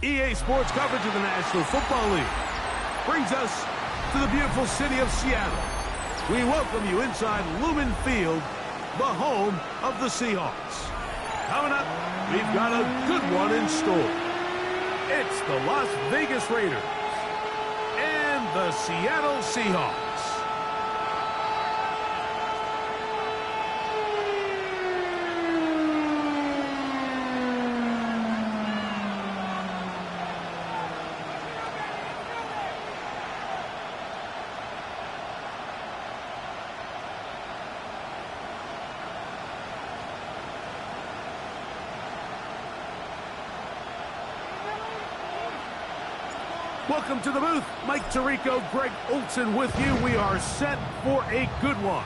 EA Sports coverage of the National Football League brings us to the beautiful city of Seattle. We welcome you inside Lumen Field, the home of the Seahawks. Coming up, we've got a good one in store. It's the Las Vegas Raiders and the Seattle Seahawks. Welcome to the booth. Mike Tirico, Greg Olson with you. We are set for a good one.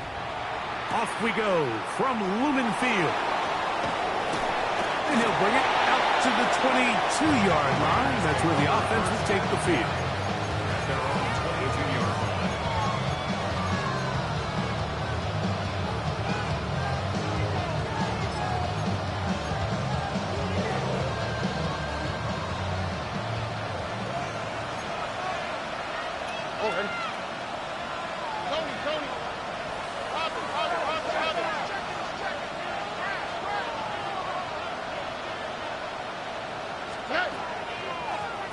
Off we go from Lumen Field. And he'll bring it out to the 22-yard line. That's where the offense will take the field. At their own 22-yard line.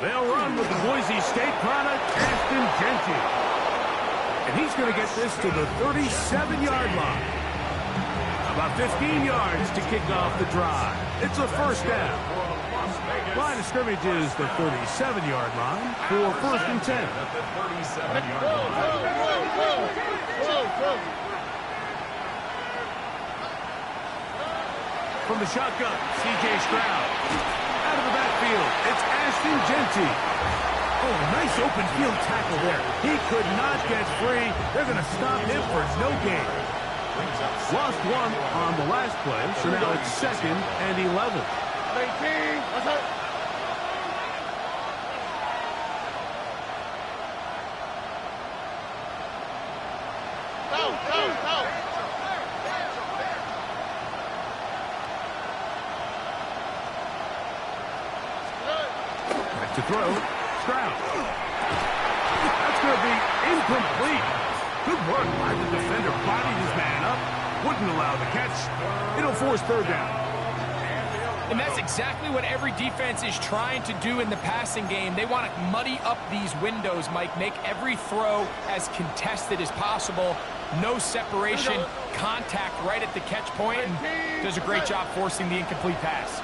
They'll run with the Boise State product, Ashton Genty. And he's going to get this to the 37-yard line. About 15 yards to kick off the drive. It's a first down. Line of scrimmage is the 37-yard line for first and 10. At the 37-yard line. From the shotgun, C.J. Stroud. Out of the backfield, it's Ashton Genty. Oh, nice open field tackle there. He could not get free. They're going to stop him for no gain. Lost one on the last play, so now it's 2nd and 11. 18. To throw, Stroud. That's going to be incomplete. Good work by the defender. Bodied his man up. Wouldn't allow the catch. It'll force third down. And that's exactly what every defense is trying to do in the passing game. They want to muddy up these windows, Mike. Make every throw as contested as possible. No separation, contact right at the catch point, and does a great job forcing the incomplete pass.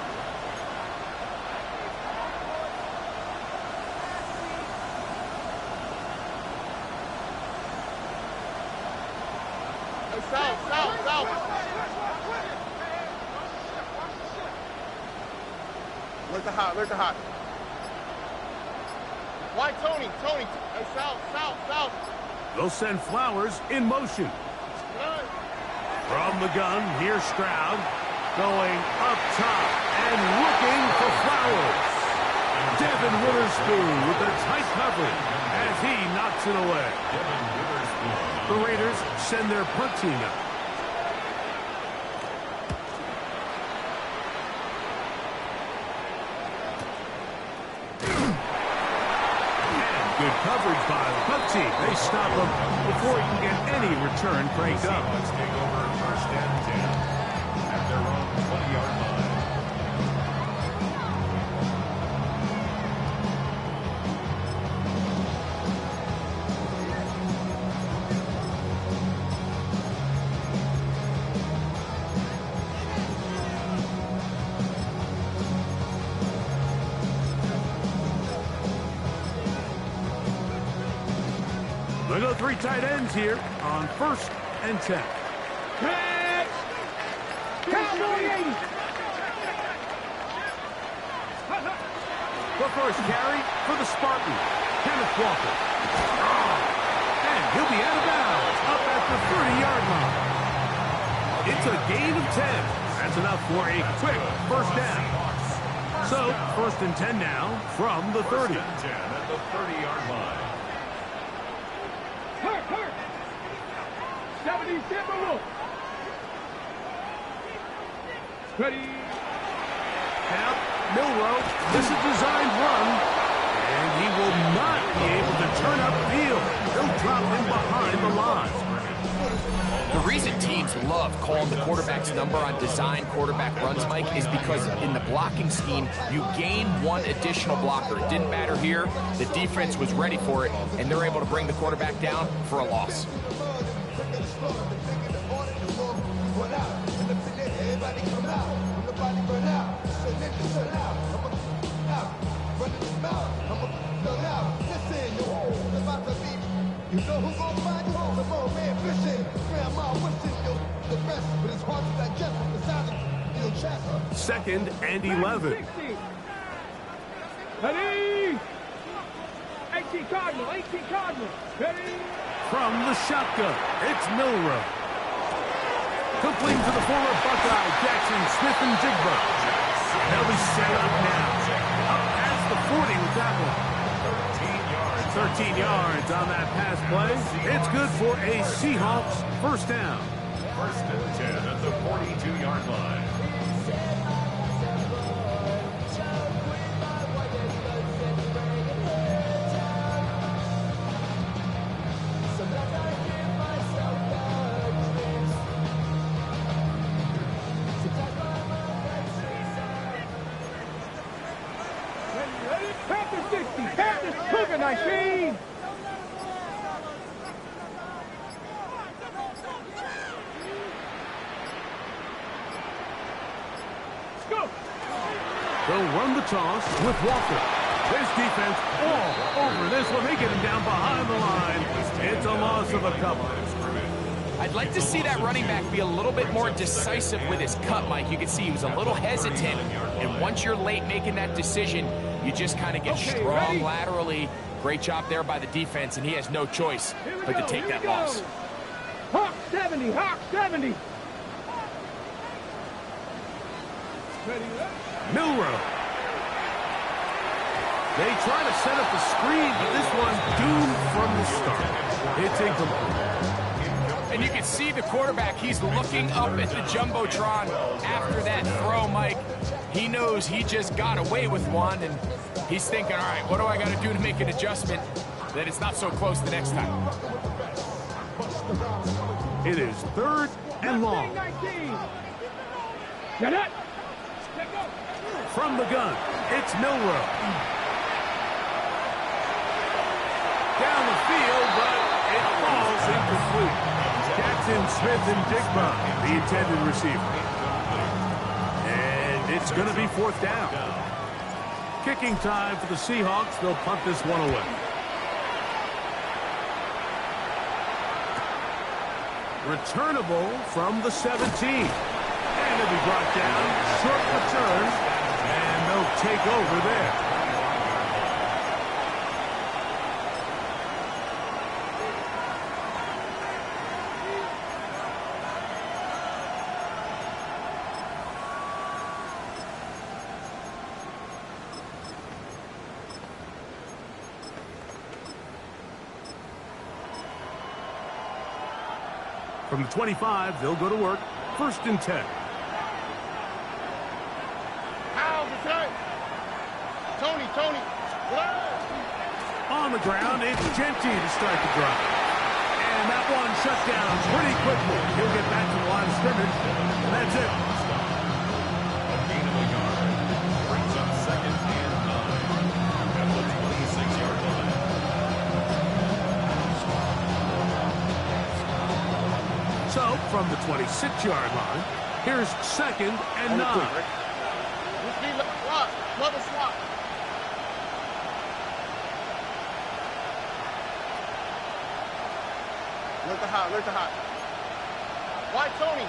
South. Where's the hot? Why, Tony? Hey, south. They'll send Flowers in motion. From the gun, here's Stroud. Going up top and looking for Flowers. Devin Witherspoon with a tight coverage as he knocks it away. The Raiders send their punt team out. And good coverage by the punt team. They stop him before he can get any return cranked up. Let's take over first and 10 at their own 20-yard line. They go 3 tight ends here on first and 10. Catch! Cowboys! The first carry for the Spartans, Kenneth Walker. And he'll be out of bounds up at the 30-yard line. It's a gain of 10. That's enough for a quick first down. So, first and 10 now from the 30. First and 10 at the 30-yard line. 77. Ready. Now, Milroe, this is designed run, and he will not be able to turn upfield. He'll drop him behind the line. The reason teams love calling the quarterback's number on design quarterback runs, Mike, is because in the blocking scheme, you gain one additional blocker. It didn't matter here. The defense was ready for it, and they're able to bring the quarterback down for a loss. You know who's gonna find you? The more man fishing. Grandma wishing you the best, but it's hard to digest from the sound of your chest. 2nd and 11. Ready? 18 Cardinal, 18 Cardinal. Ready? From the shotgun, it's Milroe. Complete to the former Buckeye, Jackson Smith-Njigba. They'll be set up now. Up past the 40 with that one. 13 yards on that pass play. It's good for a Seahawks first down. 1st and 10 at the 42-yard line. Panthers 60, Panthers Cougar 19. Let's go. They'll run the toss with Walker. This defense all over this one. They get him down behind the line. It's a loss of a couple. I'd like to see that running back be a little bit more decisive with his cut, Mike. You can see he was a little hesitant, and once you're late making that decision, you just kind of get strong laterally. Great job there by the defense, and he has no choice but to take that loss. Hawk 70, Hawk 70. Ready, Milroe. They try to set up the screen, but this one's doomed from the start. It's incomplete. And you can see the quarterback, he's looking up at the Jumbotron after that throw, Mike. He knows he just got away with one, and he's thinking, all right, what do I got to do to make an adjustment that it's not so close the next time? It is 3rd and long. 19. Get it. From the gun, it's Milroe. Down the field, but it falls incomplete. Jackson Smith-Njigba, the intended receiver. And it's going to be 4th down. Kicking time for the Seahawks. They'll punt this one away. Returnable from the 17. And it'll be brought down. Short return. And they'll take over there. From the 25, they'll go to work. 1st and 10. How's the time? Tony. On the ground, it's Genty to start the drive. And that one shut down pretty quickly. He'll get back to the line of scrimmage, and that's it. A gain of a yard brings up 2nd and 9 at the 26-yard line. So, from the 26-yard line, here's 2nd and 9. Love a swap. Look the hot. Why Tony?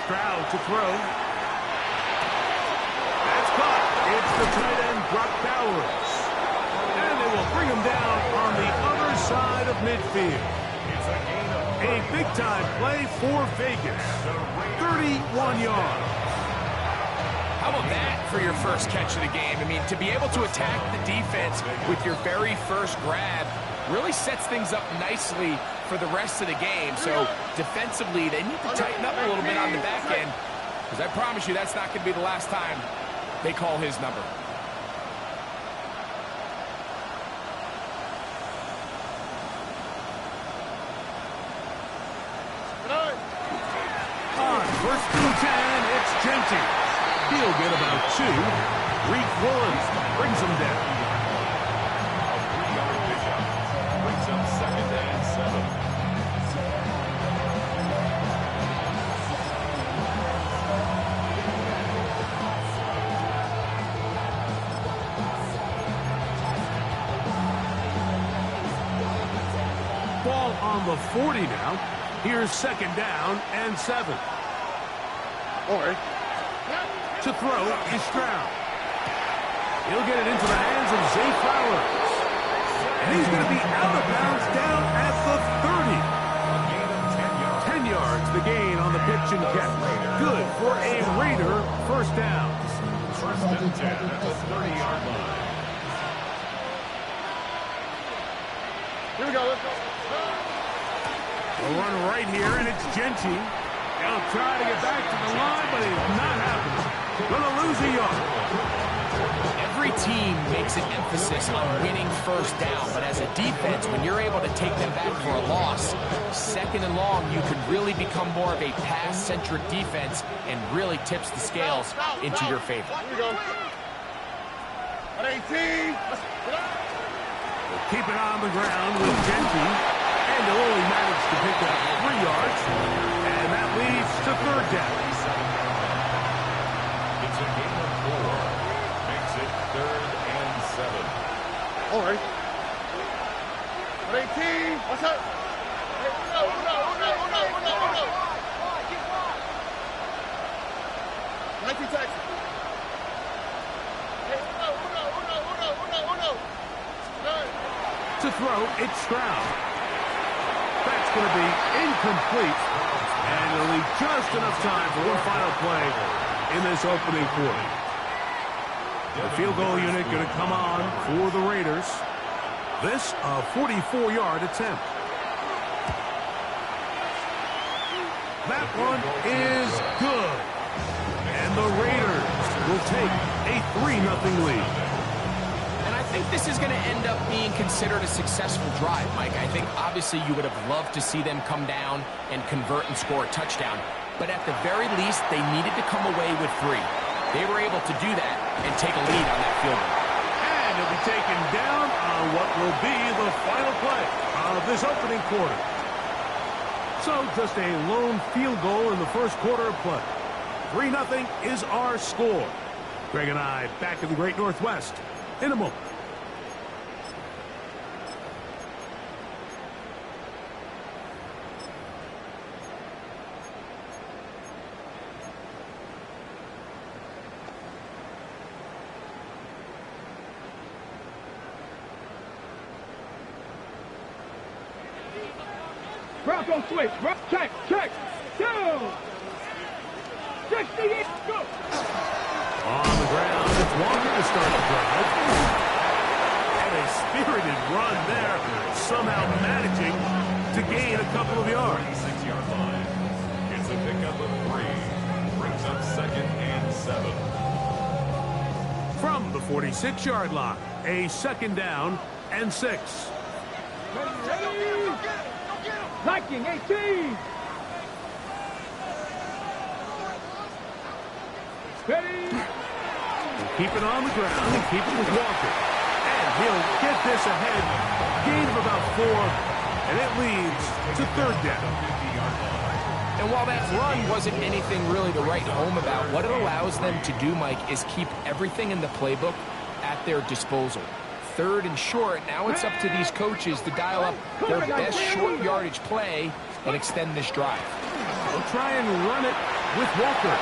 Stroud to throw. That's caught. It's the tight end, Brock Bowers. And they will bring him down on the other side of midfield. A big-time play for Vegas. 31 yards. How about that for your first catch of the game? I mean, to be able to attack the defense with your very first grab really sets things up nicely for the rest of the game. So defensively, they need to tighten up a little bit on the back end. Because I promise you that's not going to be the last time they call his number. On 1st and 10, it's Genty. He'll get about 2. Reek Williams brings him down. A 3-yard pickup brings up 2nd and 7. Ball on the 40 now. Here's 2nd down and 7. To throw is Stroud. He'll get it into the hands of Zay Flowers. And he's going to be out of bounds down at the 30. A gain of 10 yards. 10 yards, the gain on the pitch and catch. Good for a Raider first down. 1st and 10 at the 30-yard line. Here we go. Let's go. A run right here, and it's Genty. He'll try to get back to the line, but it's not happening. Going to lose a yard. Every team makes an emphasis on winning first down, but as a defense, when you're able to take them back for a loss, 2nd and long, you can really become more of a pass-centric defense and really tips the scales into your favor. Here we go. At 18. Keep it on the ground with Genty. And he'll only manage to pick up 3 yards. And that leads to 3rd down. It's a gain of 4. Makes it 3rd and 7. All right. At 18. What's up? Hey, Uno. 19 Texas. Hey, Uno. To throw, it's Stroud. That's going to be incomplete. And it'll leave just enough time for one final play in this opening quarter. The field goal unit going to come on for the Raiders. This, a 44-yard attempt. That one is good. And the Raiders will take a 3-0 lead. I think this is going to end up being considered a successful drive, Mike. I think obviously you would have loved to see them come down and convert and score a touchdown. But at the very least, they needed to come away with 3. They were able to do that and take a lead on that field goal. And he'll be taken down on what will be the final play of this opening quarter. So just a lone field goal in the first quarter of play. 3-0 is our score. Greg and I back in the Great Northwest in a moment. Bronco switch. Check. Down. 68. Go. On the ground, it's Walker to start the drive. And a spirited run there, somehow managing to gain a couple of yards. 6-yard line. It's a pickup of 3. Brings up 2nd and 7. From the 46-yard line, a 2nd down and 6. Ready. Liking 18. Ready. Keep it on the ground and keep it with Walker. And he'll get this ahead. Gain of about 4. And it leads to 3rd down. And while that run wasn't anything really to write home about, what it allows them to do, Mike, is keep everything in the playbook at their disposal. 3rd and short, now it's up to these coaches to dial up their best short yardage play and extend this drive. They'll try and run it with Walker.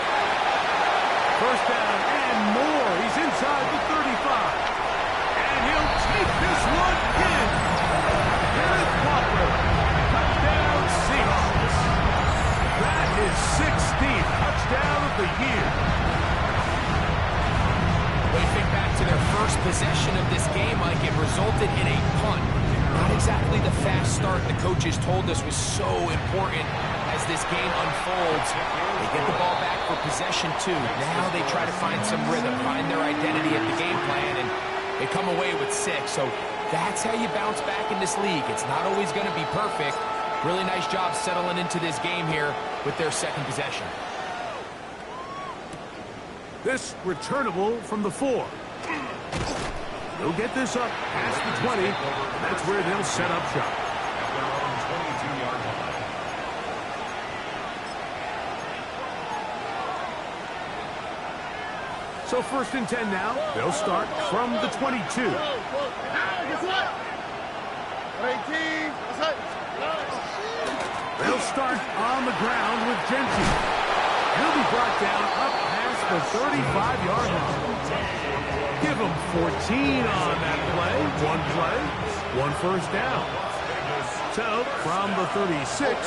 First down and more. He's inside the 35. And he'll take this one in. Kenneth Walker. Touchdown Seahawks. That is 16th touchdown of the year. When you think back to their first possession of this game, Mike, it resulted in a punt. Not exactly the fast start the coaches told us was so important as this game unfolds. They They get the ball back for possession 2. Now they try to find some rhythm, find their identity at the game plan, and they come away with 6. So that's how you bounce back in this league. It's not always going to be perfect. Really nice job settling into this game here with their second possession. This returnable from the 4. They'll get this up past the 20. That's where they'll set up shop. At their own 22-yard line. So 1st and 10 now. They'll start from the 22. They'll start on the ground with Genty. He'll be brought down up past the 35-yard line. Give him 14 on that play. 1 first down. So from the 36,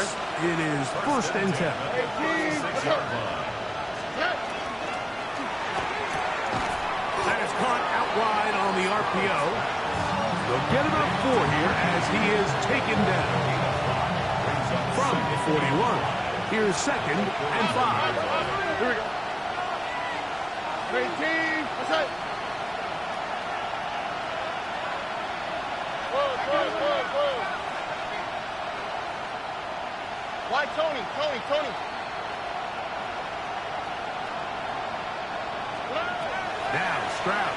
it is 1st and 10. That is caught out wide on the RPO. They'll get it up 4 here as he is taken down. From the 41, here's 2nd and 5. Here we go. 18. What's up? Whoa. Why Tony? Now Stroud.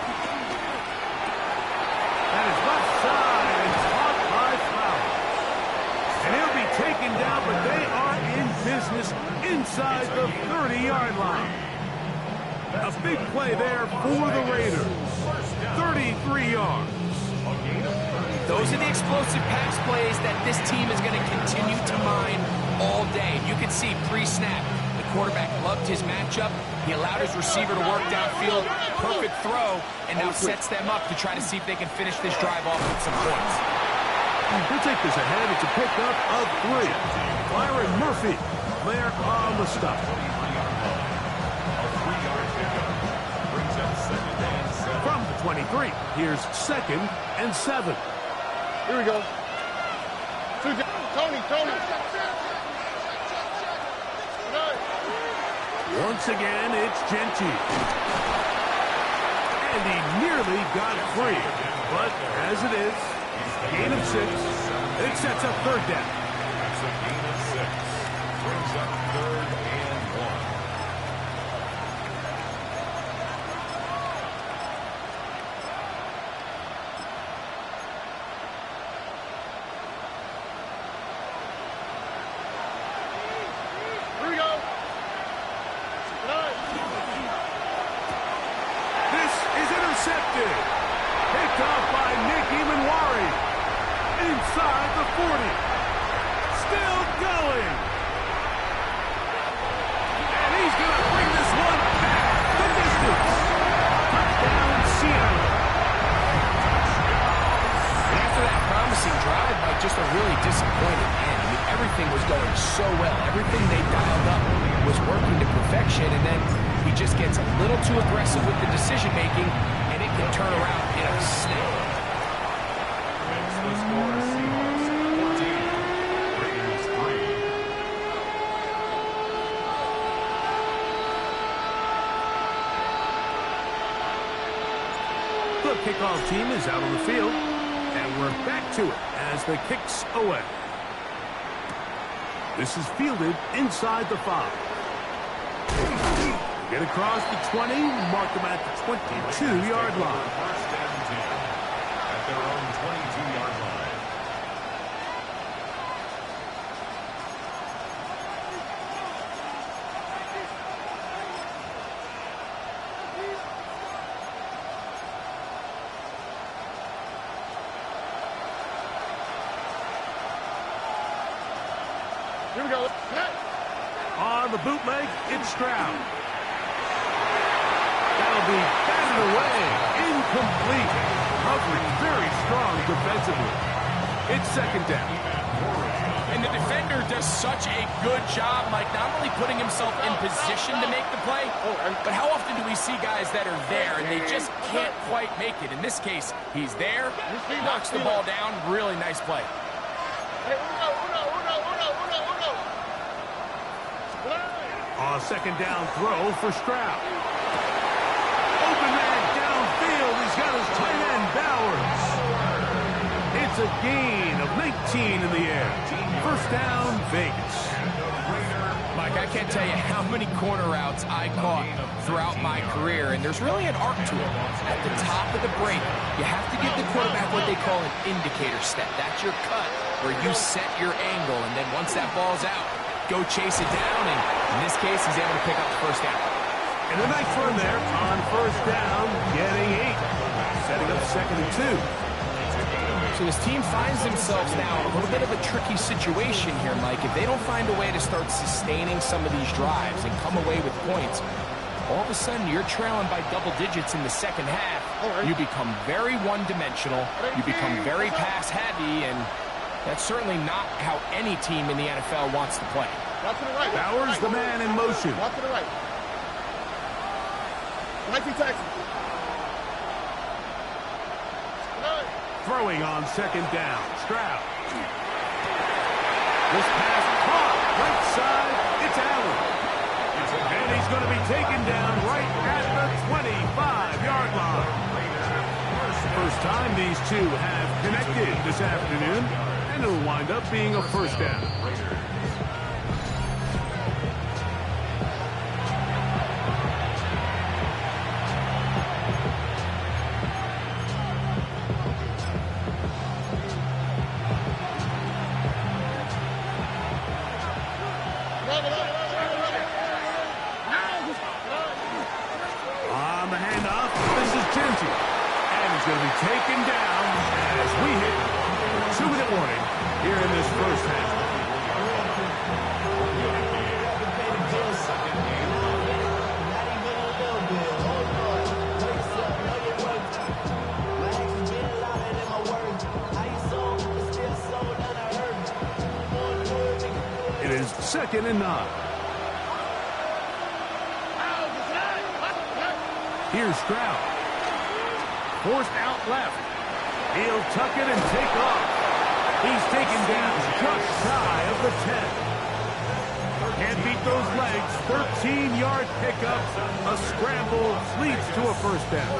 That is left side and caught by Flowers. And he'll be taken down, but they are in business inside the 30-yard line. A big play there for the Raiders. 33 yards. Those are the explosive pass plays that this team is going to continue to mine all day. You can see pre-snap, the quarterback loved his matchup. He allowed his receiver to work downfield, perfect throw, and now sets them up to try to see if they can finish this drive off with some points. He'll take this ahead. It's a pickup of 3. Byron Murphy there on the stop. From the 23, here's 2nd and 7. Here we go. Tony. Once again, it's Genty. And he nearly got free. But as it is, gain of 6. It sets up 3rd down. That's a gain of 6. Brings up 3rd and 1. Picked off by Nicky Manwari. Inside the 40. Still going. And he's going to bring this one back the distance. Touchdown, Seattle. After that promising drive, Mike, just a really disappointing end. I mean, everything was going so well. Everything they dialed up was working to perfection, and then he just gets a little too aggressive with the decision-making, and it can turn around in a snap. Makes the score Seahawks 14, Raiders 3. The kickoff team is out on the field, and we're back to it as the kick's away. This is fielded inside the 5. Get across the 20, mark them at the 22-yard line. 1st and 10 at their own 22-yard line. Here we go. On the bootleg, it's Stroud. That'll be batted away. Incomplete. Coverage very strong defensively. It's 2nd down. And the defender does such a good job, Mike, not only putting himself in position to make the play, but how often do we see guys that are there and they just can't quite make it? In this case, he's there, knocks the ball down. Really nice play. A second down throw for Stroud. Open man downfield. He's got his tight end, Bowers. It's a gain of 19 in the air. First down, Vegas. Mike, I can't tell you how many corner routes I caught throughout my career, and there's really an art to it. At the top of the break, you have to give the quarterback what they call an indicator step. That's your cut, where you set your angle, and then once that ball's out, go chase it down, and in this case, he's able to pick up the first down. And a nice run there on first down, getting 8. Setting up 2nd and 2. So his team finds themselves now in a little bit of a tricky situation here, Mike. If they don't find a way to start sustaining some of these drives and come away with points, all of a sudden you're trailing by double digits in the second half. You become very one-dimensional. You become very pass-heavy, and that's certainly not how any team in the NFL wants to play. Watch to the right. Bowers, the man in motion. Watch to the right. Mikey Jackson. Throwing on second down. Stroud. This pass caught. Right side. It's Allen. And he's going to be taken down right at the 25-yard line. First time these two have connected this afternoon. And it'll wind up being a first down. On the handoff, this is Genty. And he's going to be taken down as we hit 2-minute warning here in this first half. It is 2nd and 9. Here's Stroud. Forced out left. He'll tuck it and take off. He's taken down just shy of the 10. Can't beat those legs. 13-yard pickup. A scramble leads to a first down.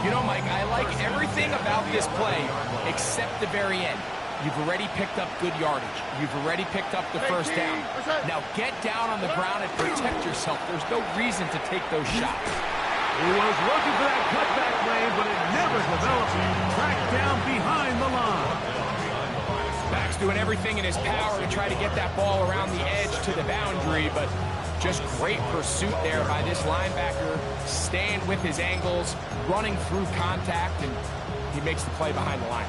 You know, Mike, I like everything about this play except the very end. You've already picked up good yardage. You've already picked up the first down. Now get down on the ground and protect yourself. There's no reason to take those shots. He was looking for that cutback lane, but it never developed. Tracked down behind the line. Back's doing everything in his power to try to get that ball around the edge to the boundary, but just great pursuit there by this linebacker, staying with his angles, running through contact, and he makes the play behind the line.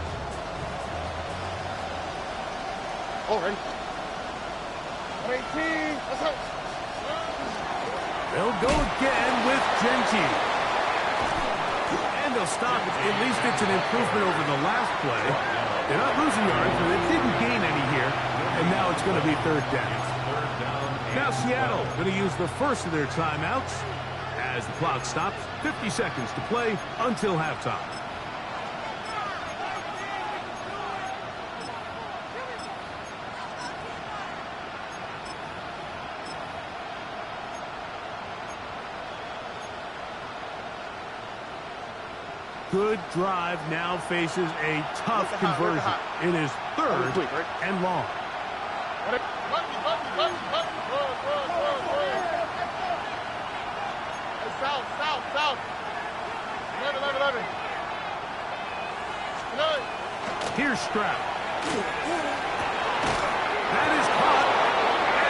All right. 18. Let's go. They'll go again with Genty. And they'll stop it. At least it's an improvement over the last play. They're not losing yards, but they didn't gain any here. And now it's going to be third down. Now Seattle going to use the first of their timeouts as the clock stops. 50 seconds to play until halftime. Good drive now faces a tough conversion. It is 3rd and long. South. 11. Here's Stroud. That is caught.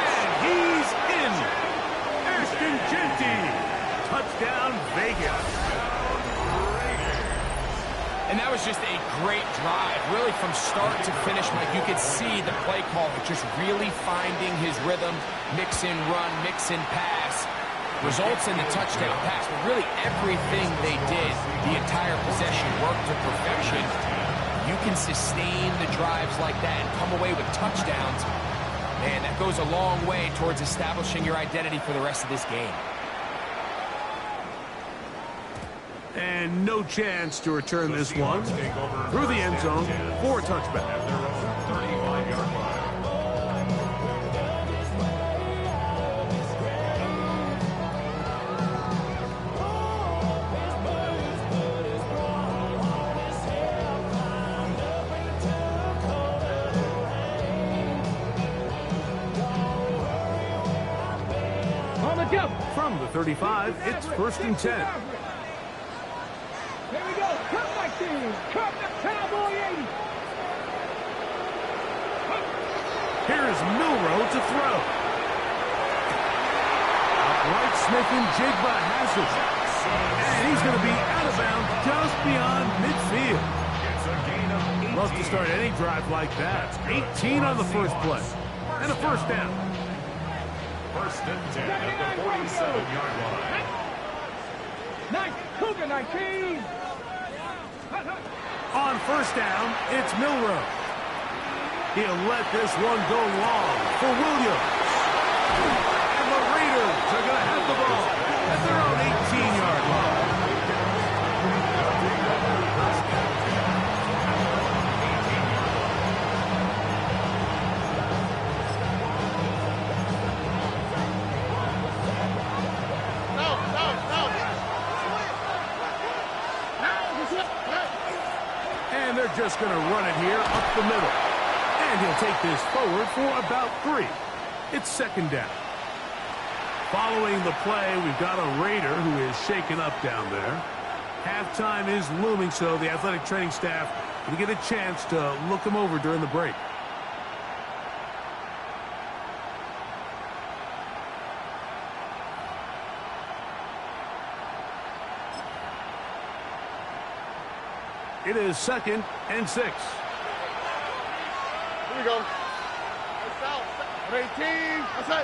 And he's in. Ashton Genty. Touchdown, Vegas. And that was just a great drive, really from start to finish, Mike. You could see the play caller just really finding his rhythm, mix in run, mix in pass. Results in the touchdown pass, but really everything they did, the entire possession worked to perfection. You can sustain the drives like that and come away with touchdowns. Man, that goes a long way towards establishing your identity for the rest of this game. And no chance to return this one through the end zone for a touchback. From the 35, it's 1st and 10. Here we go. Come like this. Come the Cowboy 80. Here's Milrow to throw. Outright Smith and Jigba has it. And he's going to be out of bounds just beyond midfield. Love to start any drive like that. 18 on the first play. And a first down. 1st and 10 at the 47-yard line. Nice. Cougar 19. On first down, it's Milrow. He'll let this one go long for Williams. And the Raiders are going to have the ball at their own 18-yard line. And they're just going to run it here up the middle. And he'll take this forward for about 3. It's 2nd down. Following the play, we've got a Raider who is shaken up down there. Halftime is looming, so the athletic training staff will get a chance to look him over during the break. It is 2nd and 6. Here we go. It's out. 18. That's it.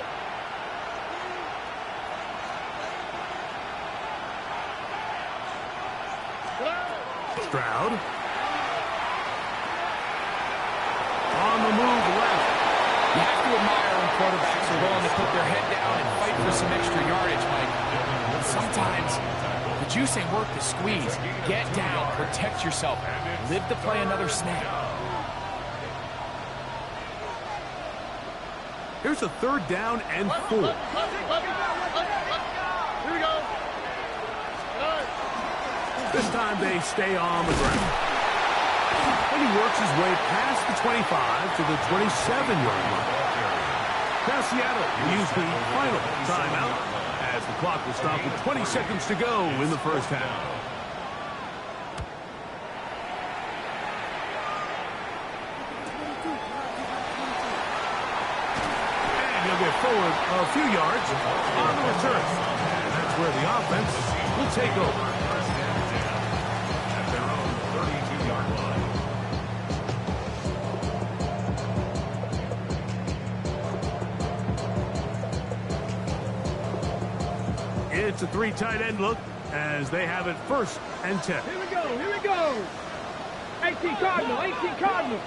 Stroud. On the move left. You have to admire when quarterbacks are willing to put their head down and fight for some extra yardage, Mike. But sometimes the juice ain't worth the squeeze. Get down, protect yourself, live to play another snap. Here's a 3rd down and 4. Here we go. This time they stay on the ground. And he works his way past the 25 to the 27-yard line. Now Seattle will use the final timeout as the clock will stop with 20 seconds to go in the first half. And he'll get forward a few yards on the return. And that's where the offense will take over. At their own 32-yard line. It's a 3 tight end look as they have it 1st and 10. Here we go. Here we go. 18 Cardinal. 18 Cardinal.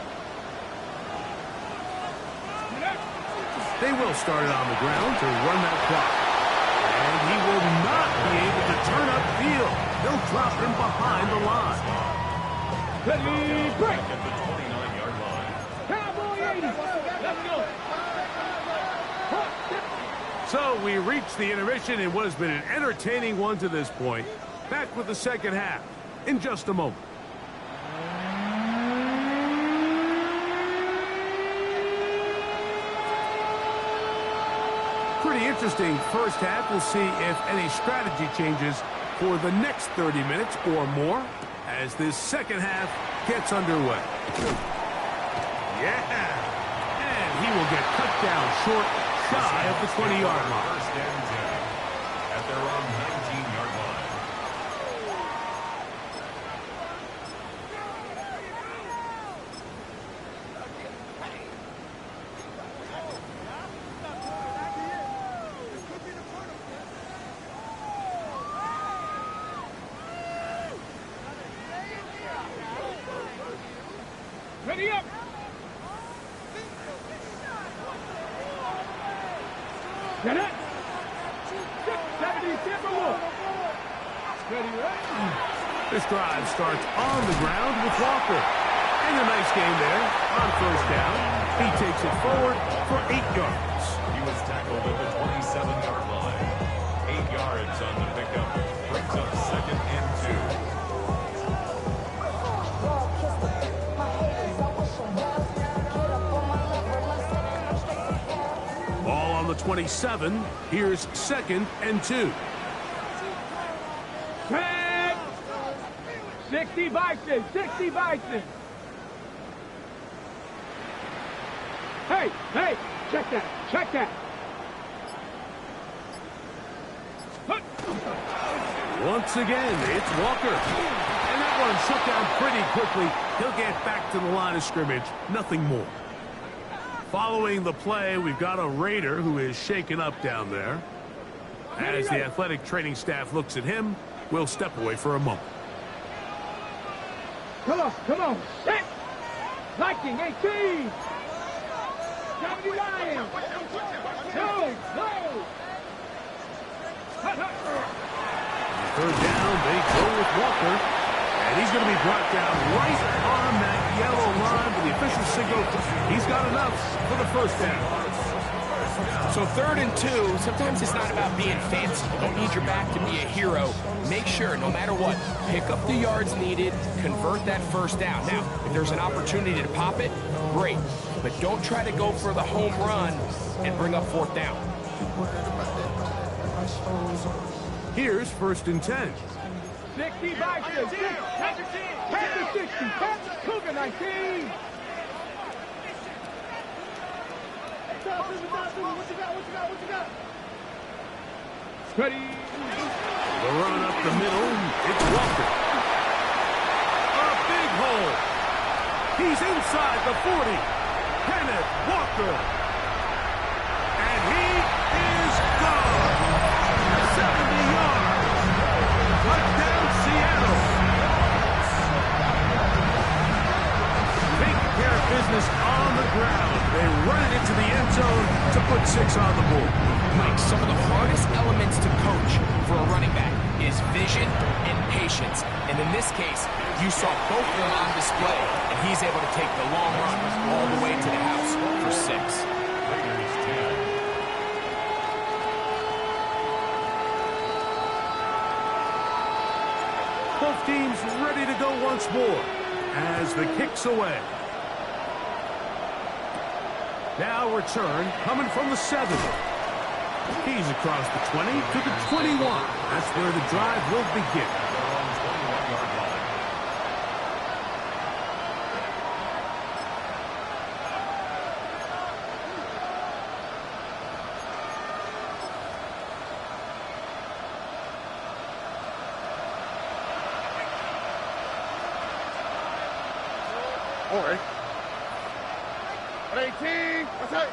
They will start it on the ground to run that clock. And he will not be able to turn upfield. They'll drop him behind the line. Ready, break. At the 29-yard line. Cowboy 80. Let's go. So we reach the intermission in what has been an entertaining one to this point. Back with the second half in just a moment. Pretty interesting first half. We'll see if any strategy changes for the next 30 minutes or more as this second half gets underway. Yeah! And he will get cut down short, shy of the 20-yard line. 1st and 10 at their own 19-yard line. Ready up. Get it. 70 Timberwolves. Ready, ready. This drive starts on the ground with Walker. And a nice game there on first down. He takes it forward for 8 yards. He was tackled at the 27-yard line. 8 yards on the pickup. Brings up 2nd and 2. Ball on the 27. Here's 2nd and 2. Red. 60 Bison. 60 Bison. Hey, hey, check that. Check that. Once again, it's Walker. And that one shut down pretty quickly. He'll get back to the line of scrimmage. Nothing more. Following the play, we've got a Raider who is shaken up down there. As the athletic training staff looks at him, we'll step away for a moment. Come on, come on. Set. Liking 18. 79. No, no. Third down, they go with Walker. And he's going to be brought down right on that yellow line. But the official signal, he's got enough for the first down. So 3rd and 2, sometimes it's not about being fancy. You don't need your back to be a hero. Make sure, no matter what, pick up the yards needed, convert that first down. Now, if there's an opportunity to pop it, great. But don't try to go for the home run and bring up 4th down. Here's 1st and 10. 60 Bison. 60. 60. Cougar 19. What you got? Ready. The run up the middle. It's Walker. A big hole. He's inside the 40. Kenneth Walker. And he is gone. 70 yards. Touchdown, Seattle. Taking care of business on the ground. They run it into the end zone to put 6 on the board. Mike, some of the hardest elements to coach for a running back is vision and patience. And in this case, you saw both of them on display, and he's able to take the long run all the way to the house for 6. Both teams ready to go once more as the kick's away. Now return coming from the 7. He's across the 20 to the 21. That's where the drive will begin. All right. 18. What's that?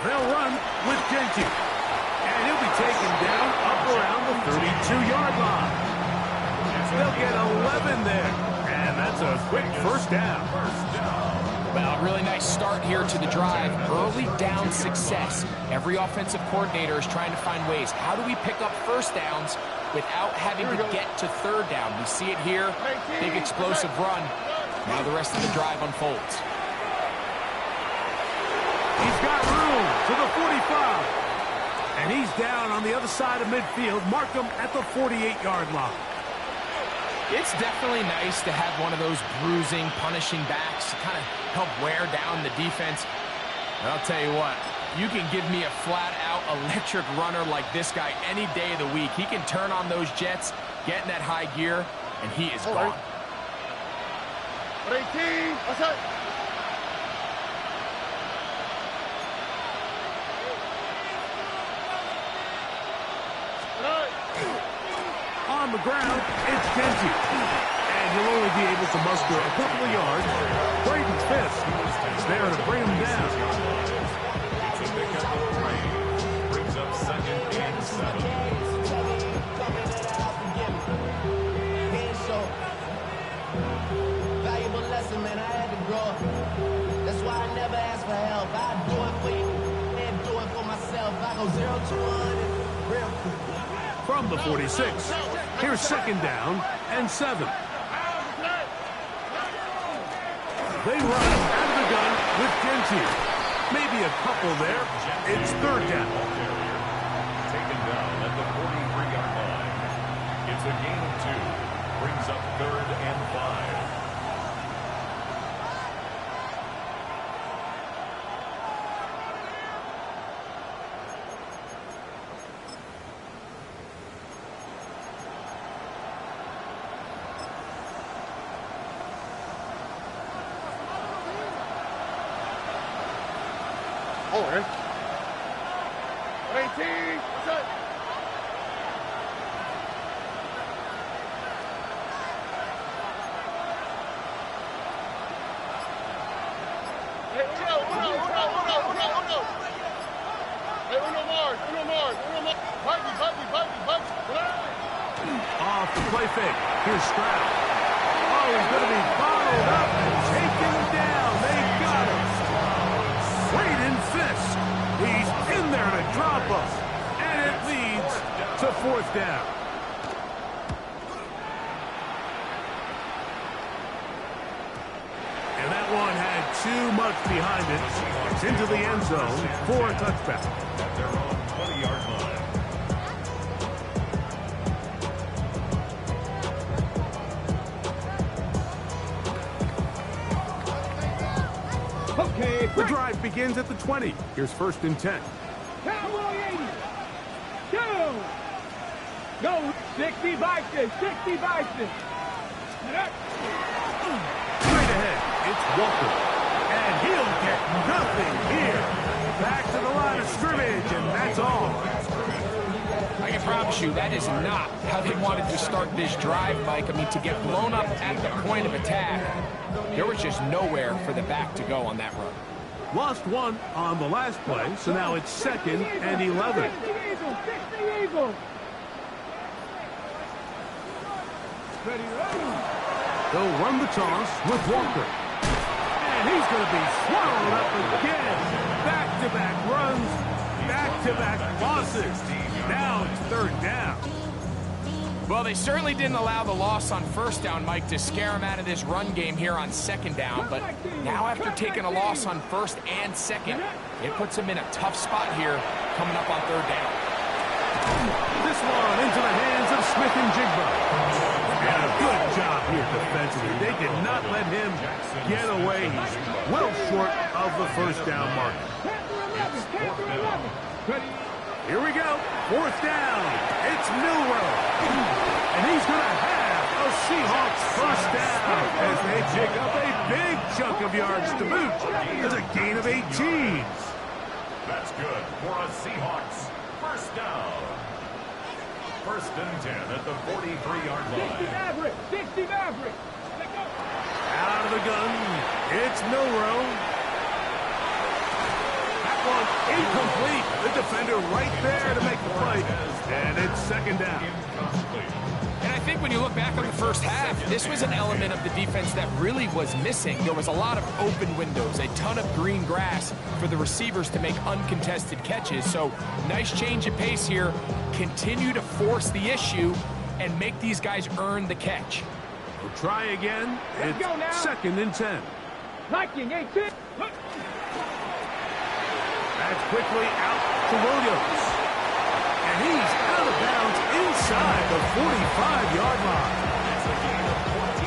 They'll run with Genty. And he'll be taken down up around the 32-yard line. They'll get 11 there. And that's a quick first down. Well, really nice start here to the drive. Early down success. Every offensive coordinator is trying to find ways. How do we pick up first downs without having to get to 3rd down? We see it here. Big explosive run. Now the rest of the drive unfolds. He's got room to the 45. And he's down on the other side of midfield. Mark him at the 48-yard line. It's definitely nice to have one of those bruising, punishing backs to kind of help wear down the defense. And I'll tell you what, you can give me a flat-out electric runner like this guy any day of the week. He can turn on those jets, get in that high gear, and he is gone. 18. What's that? On the ground, it's Genty. And he'll only be able to muster a couple of yards. Braden Fisk is there to bring him down. It's a pickup of 3. Brings up 2nd and 7. Valuable lesson, man. I had to grow up. That's why I never ask for help. I do it for you and do it for myself. I go 0 to 100 real quick. From the 46, here's 2nd down and 7. They run out of the gun with Genty. Maybe a couple there. It's 3rd down. Taken down at the 43-yard line. It's a gain of 2. Brings up 3rd and 5. going. 18. What's up? Hey, Uno. Hey, Uno Mars. Off the play fake. Here's Stroud. Oh, he's going to be followed up and taken down. They got him. Braden Fisk. He's in there to drop him. And it leads to 4th down. And that one had too much behind it. It's into the end zone for a touchback. At their own 20-yard line. Okay, The drive begins at the 20. Here's 1st and 10. Cowboy 80. Go. Go. 60 Bison. 60 Bison. Straight ahead, it's Walker. And he'll get nothing here. Back to the line of scrimmage, and that's all. I can promise you that is not how they wanted to start this drive, Mike. I mean, to get blown up at the point of attack, there was just nowhere for the back to go on that run. Lost one on the last play, so now it's 2nd and 11. 60 Eagles. Ready, run. They'll run the toss with Walker. And he's going to be swallowed up again. Back-to-back runs, back-to-back losses. Now it's 3rd down. Well, they certainly didn't allow the loss on 1st down, Mike, to scare him out of this run game here on 2nd down. But now after taking a loss on 1st and 2nd, it puts him in a tough spot here coming up on 3rd down. This one into the hands of Smith and Jigba. And a good job here defensively. They did not let him get away. He's well short of the 1st down mark. Here we go. 4th down. It's Milrow. And he's going to have a Seahawks 1st down as they pick up a big chunk of yards to boot. There's a gain of 18. That's good for a Seahawks 1st down. 1st and 10 at the 43-yard line. 60 Maverick. Out of the gun. It's Milrow. One incomplete. The defender right there to make the play. And it's 2nd down. And I think when you look back on the 1st half, this was an element of the defense that really was missing. There was a lot of open windows, a ton of green grass for the receivers to make uncontested catches. So nice change of pace here. Continue to force the issue and make these guys earn the catch. We'll try again. It's 2nd and 10. Liking 18. That's quickly out to Williams. And he's out of bounds inside the 45-yard line.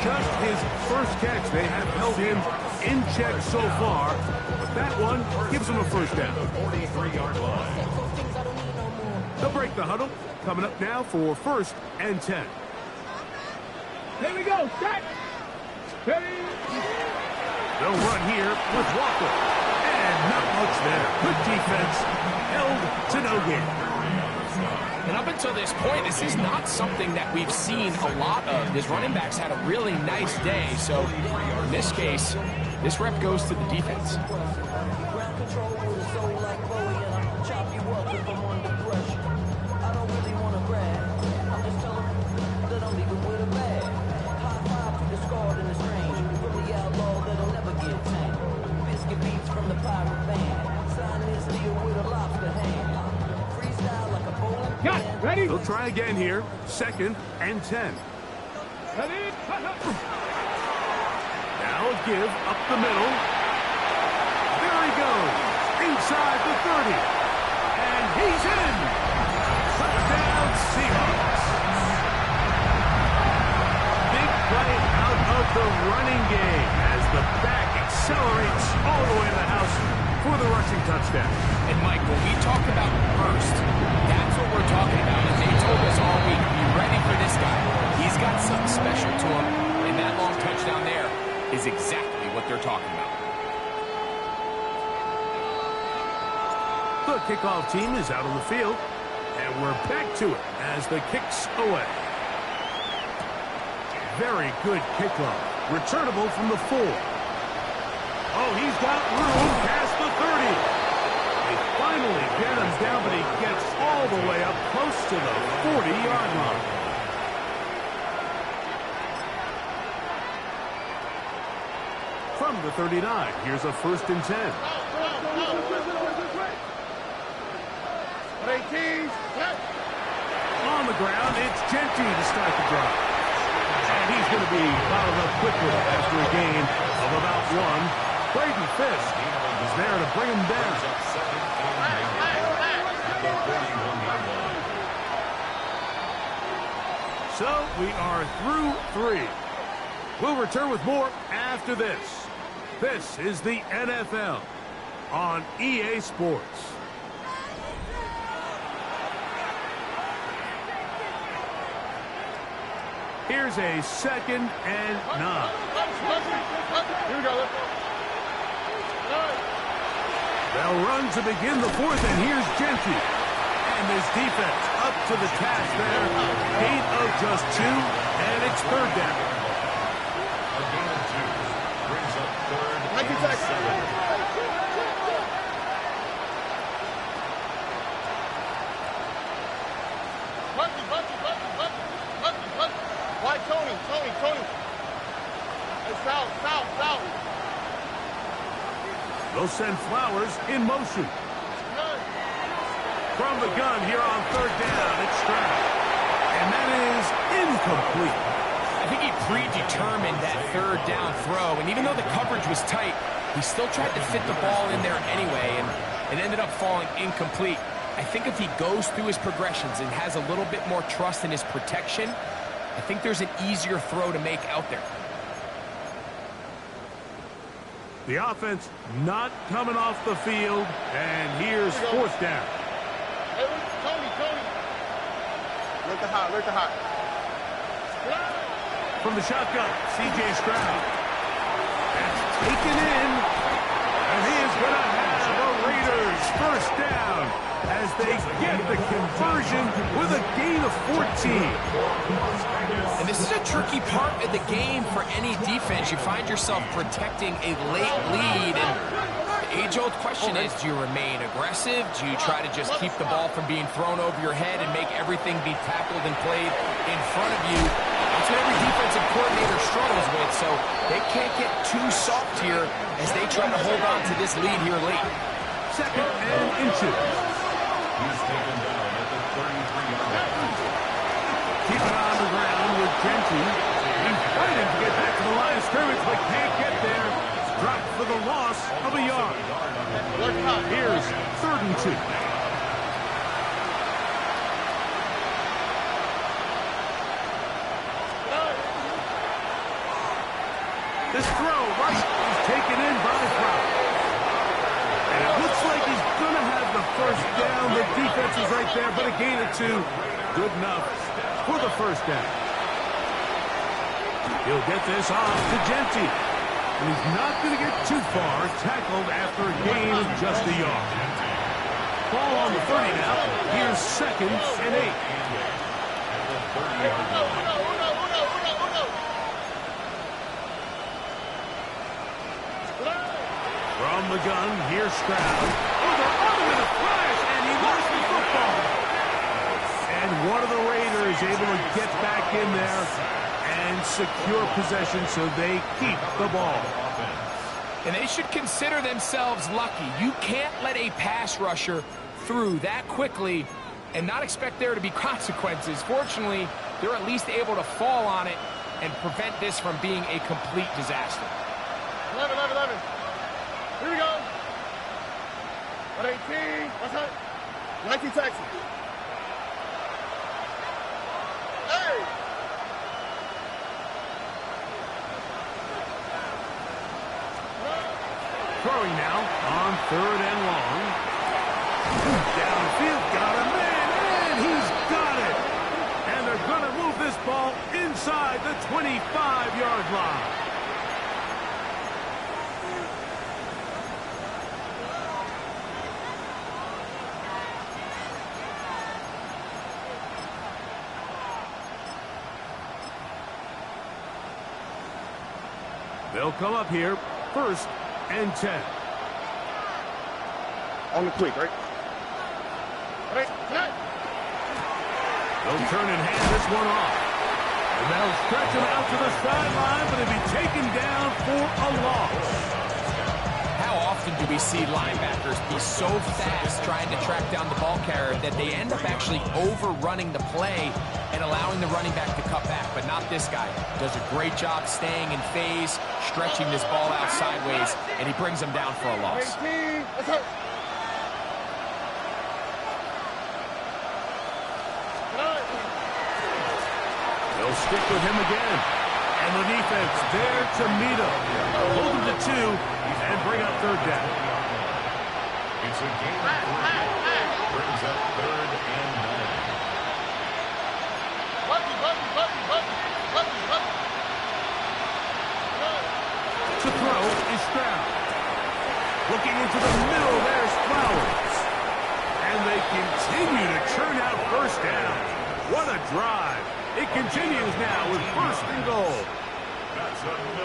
Just his 1st catch. They have held him in check so far. But that one gives him a 1st down. 43-yard line. They'll break the huddle. Coming up now for 1st and 10. Here we go. Set. Ready. They'll run here with Walker. And not much there. Good defense. Held to no gain. And up until this point, this is not something that we've seen a lot of. His running backs had a really nice day. So in this case, this rep goes to the defense. Ready? They'll try again here. 2nd and 10. Ready? Now a give up the middle. There he goes. Inside the 30. And he's in. Touchdown Seahawks. Big play out of the running game as the back accelerates all the way to the house for the rushing touchdown. And Mike, when we talk about burst, that's what we're talking about. And they told us all week, be ready for this guy. He's got something special to him. And that long touchdown there is exactly what they're talking about. The kickoff team is out on the field, and we're back to it as the kick's away. Very good kickoff. Returnable from the 4. Oh, he's got room past the 30. They finally get him down, but he gets all the way up close to the 40-yard line. From the 39, here's a 1st and 10. On the ground, it's Genty to start the drive. And he's going to be fouled up quickly after a gain of about 1. Braden Fisk is there to bring him down. So we are through 3. We'll return with more after this. This is the NFL on EA Sports. Here's a 2nd and 9. Here we go. They'll run to begin the 4th, and here's Genty. And his defense up to the task there. Gain of just 2, and it's 3rd down. A gain of 2 brings up 3rd and 7. Why Tony? Hey, foul. They'll send Flowers in motion. From the gun here on 3rd down, it's Stroud. And that is incomplete. I think he predetermined that 3rd down throw, and even though the coverage was tight, he still tried to fit the ball in there anyway, and it ended up falling incomplete. I think if he goes through his progressions and has a little bit more trust in his protection, I think there's an easier throw to make out there. The offense not coming off the field, and here's 4th down. Hey, Tony. Look at hot. From the shotgun, C.J. Stroud. That's taken in, and he is going to have the Raiders 1st down as they get the conversion with a gain of 14. And this is a tricky part of the game for any defense. You find yourself protecting a late lead, and the age-old question is, do you remain aggressive? Do you try to just keep the ball from being thrown over your head and make everything be tackled and played in front of you? That's what every defensive coordinator struggles with, so they can't get too soft here as they try to hold on to this lead here late. 2nd and inches. He's taken down at the 33-yard line. Keep it on the ground with Genty. He's fighting to get back to the line of scrimmage, but can't get there. Dropped for the loss of a yard. Here's 3rd and 2. This throw right is taken in by Flowers. And it looks like he's going to have the 1st down. The defense is right there, but a gain of 2. Good enough for the 1st down. He'll get this off to Genty. And he's not going to get too far. Tackled after a gain of just a yard. Ball on the 30 now. Here's 2nd and 8. From the gun, here's Stroud. Oh, they're on him in a flash, and he lost the football. And one of the Raiders able to get back in there and secure possession so they keep the ball. And they should consider themselves lucky. You can't let a pass rusher through that quickly and not expect there to be consequences. Fortunately, they're at least able to fall on it and prevent this from being a complete disaster. 11. Here we go. 118. What's that? 19 Texas. Hey! Throwing now on 3rd and long. Downfield, got a man, and he's got it. And they're going to move this ball inside the 25-yard line. They'll come up here, 1st and 10. On the quick, right? Right. They'll turn and hand this one off. And they'll stretch him out to the sideline, but he'll be taken down for a loss. How often do we see linebackers be so fast trying to track down the ball carrier that they end up actually overrunning the play and allowing the running back to cut back, but not this guy. Does a great job staying in phase, stretching this ball out sideways, and he brings him down for a loss. They'll stick with him again. And the defense there to meet him. Hold him to 2 and bring up 3rd down. It's a game of 3. Brings up 3rd and 9. To throw is Stroud. Looking into the middle, there's Flowers. And they continue to churn out 1st down. What a drive. It continues now with 1st and goal.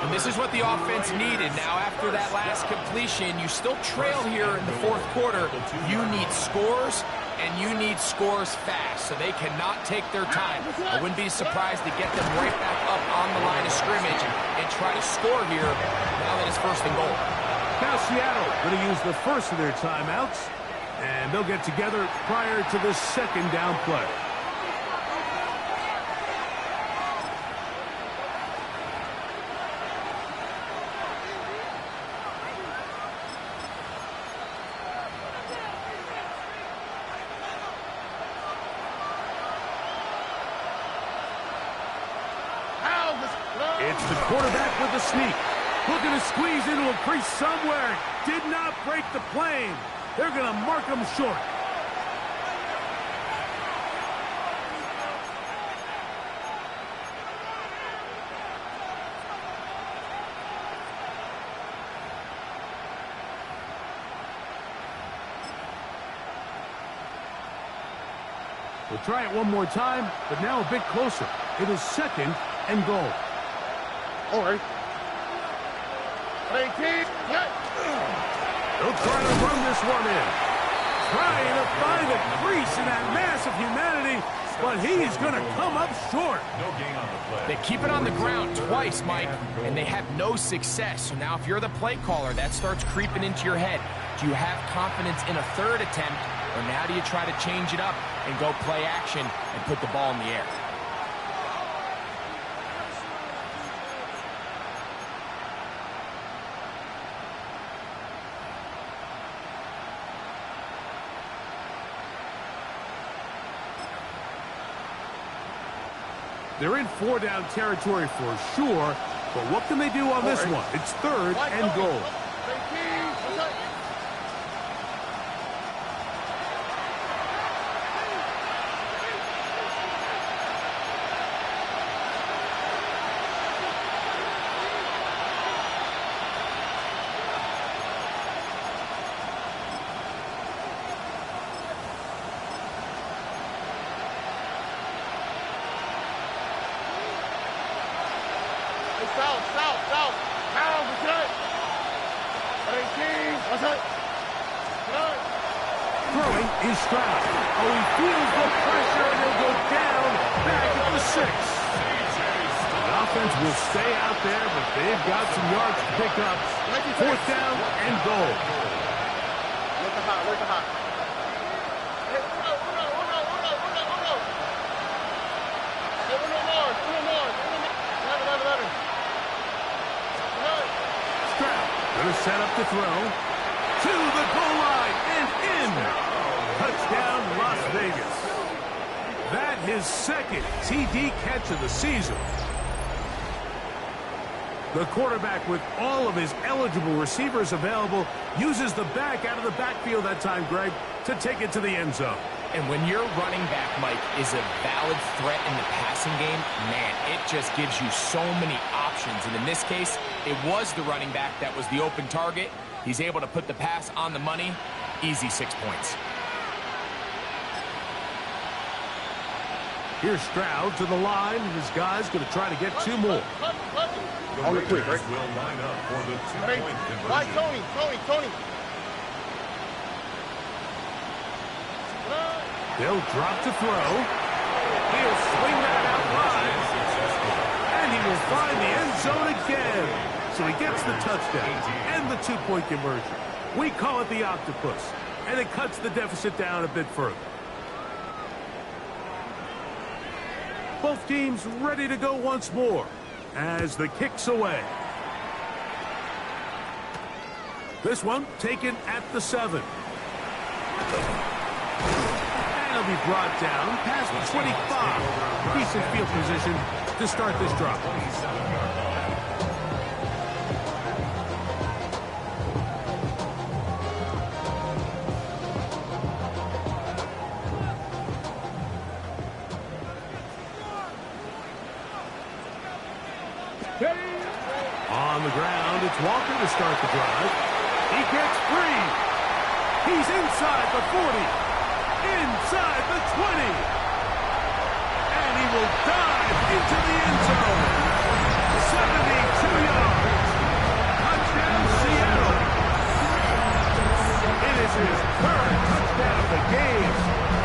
And this is what the offense needed. Now, after that last completion, you still trail here in the 4th quarter. You need scores, and you need scores fast, so they cannot take their time. I wouldn't be surprised to get them right back up on the line of scrimmage and try to score here now that it's 1st and goal. Now Seattle going to use the first of their timeouts, and they'll get together prior to the 2nd down play. It's the quarterback with the sneak. Looking to squeeze into a crease somewhere. Did not break the plane. They're going to mark him short. We'll try it one more time, but now a bit closer. It is 2nd and goal. All right. They'll try to run this one in. Trying to find a crease in that mass of humanity, but he's going to come up short. No gain on the play. They keep it on the ground twice, Mike, and they have no success. So now if you're the play caller, that starts creeping into your head. Do you have confidence in a 3rd attempt, or now do you try to change it up and go play action and put the ball in the air? They're in 4-down territory for sure, but what can they do on this one? It's 3rd and goal. South. Pound the cut. Throwing is Stroud. Oh, he feels the pressure, and he'll go down back at the 6. The offense will stay out there, but they've got some yards to pick up. 4th down and goal. Look at hot. Going to set up the throw to the goal line and in. Touchdown, Las Vegas. That his 2nd TD catch of the season. The quarterback, with all of his eligible receivers available, uses the back out of the backfield that time, Greg, to take it to the end zone. And when your running back, Mike, is a valid threat in the passing game, man, it just gives you so many options. And in this case, it was the running back that was the open target. He's able to put the pass on the money. Easy 6 points. Here's Stroud to the line, and his guy's going to try to get 2 more. On the quick, right? Will line up for the 2-point conversion. Why, Tony? They'll drop to throw. He'll swing that out wide. And he will find the end zone again. So he gets the touchdown and the 2-point conversion. We call it the octopus. And it cuts the deficit down a bit further. Both teams ready to go once more as the kick's away. This one taken at the 7. And he'll be brought down past the 25. Decent field position to start this drive. On the ground, it's Walker to start the drive. He gets free. He's inside the 40. Inside the 20. And he will dive into the end zone. 72 yards. Touchdown, Seattle. It is his third touchdown of the game.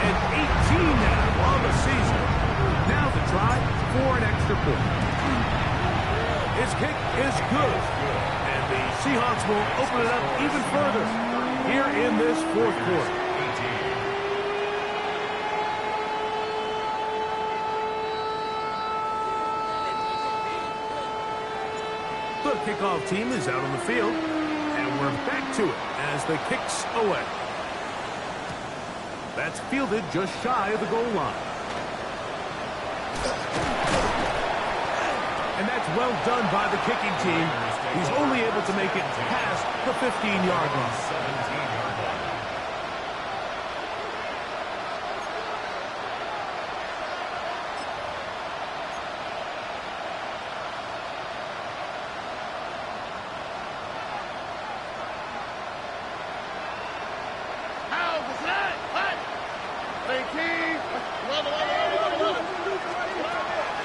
And 18 now on the season. Now the try for an extra point. His kick is good. And the Seahawks will open it up even further here in this 4th quarter. The kickoff team is out on the field. And we're back to it as the kick's away. That's fielded just shy of the goal line. And that's well done by the kicking team. He's only able to make it past the 15-yard line. 17-yard line.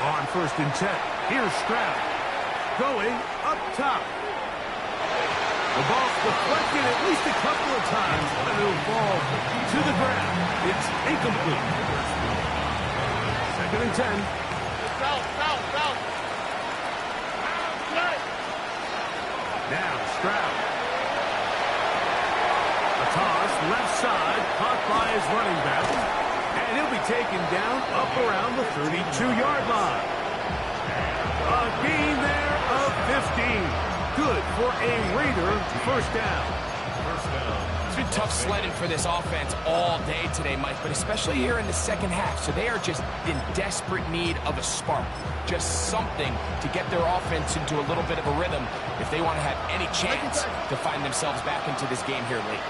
On 1st and 10, here's Stroud. Going up top. The ball's deflected at least a couple of times, and it'll fall to the ground. It's incomplete. 2nd and 10. Now Stroud. A toss left side, caught by his running back. And he'll be taken down up around the 32-yard line. A gain there of 15. Good for a Raider first down. It's been tough sledding for this offense all day today, Mike, but especially here in the second half. So they are just in desperate need of a spark. Just something to get their offense into a little bit of a rhythm if they want to have any chance to find themselves back into this game here late.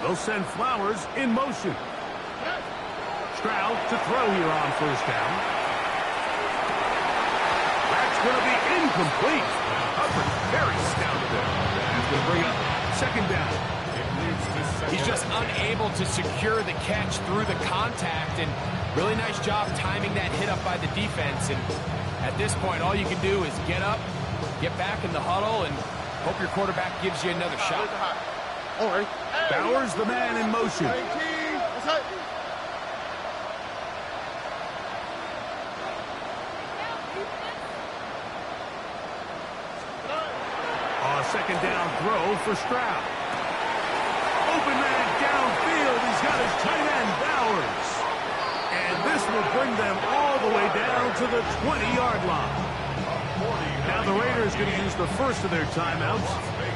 They'll send Flowers in motion. Stroud to throw here on 1st down. That's going to be incomplete. Hubbard very stout there. That's going to bring up 2nd down. He's just unable to secure the catch through the contact, and really nice job timing that hit up by the defense. And at this point, all you can do is get up, get back in the huddle, and hope your quarterback gives you another shot. Bowers, the man in motion. A 2nd down throw for Stroud. Open man downfield. He's got his tight end, Bowers. And this will bring them all the way down to the 20-yard line. Now the Raiders going to use the first of their timeouts.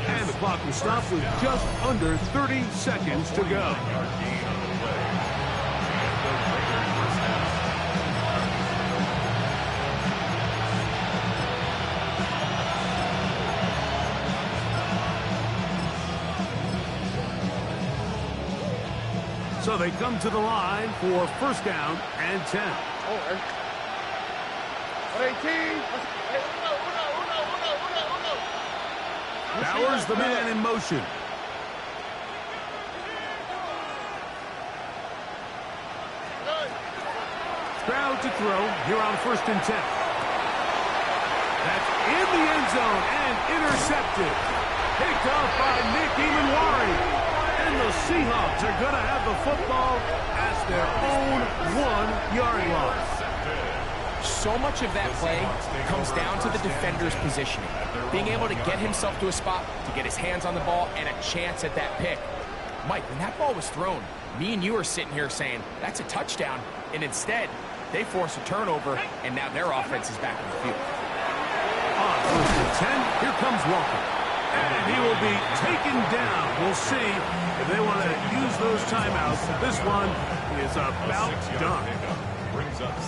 And the clock will stop with just under 30 seconds to go. So they come to the line for 1st down and 10. Bowers, the man in motion. crowd to throw here on 1st and 10. That's in the end zone and intercepted. Picked up by Nick Emanwari. And the Seahawks are going to have the football as their own 1-yard loss. So much of that play comes down to the defender's positioning. Being able to get himself to a spot, to get his hands on the ball, and a chance at that pick. Mike, when that ball was thrown, me and you are sitting here saying, that's a touchdown. And instead, they force a turnover, and now their offense is back in the field. On 1st and 10, here comes Walker. And he will be taken down. We'll see if they want to use those timeouts. This one is about done.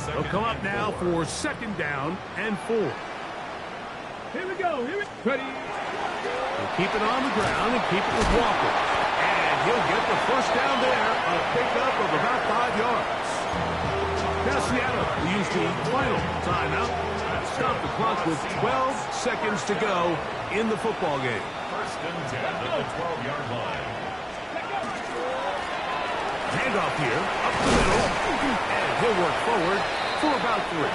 They'll come up now for 2nd down and 4. Here we go. Ready. They'll keep it on the ground and keep it with Walker. And he'll get the 1st down there, a pickup of about 5 yards. Now Seattle will use the final timeout. Stop the clock with 12 seconds to go in the football game. 1st and 10 at the 12-yard line. Handoff here, up the middle, and he'll work forward for about 3.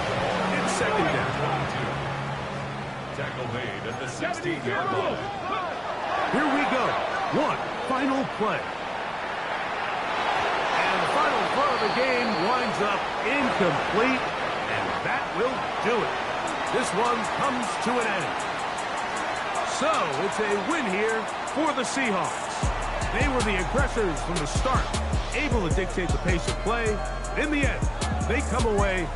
It's 2nd down. Tackle made at the 16-yard line. Here we go. One final play. And the final throw of the game winds up incomplete, and that will do it. This one comes to an end. So, it's a win here for the Seahawks. They were the aggressors from the start, able to dictate the pace of play. In the end, they come away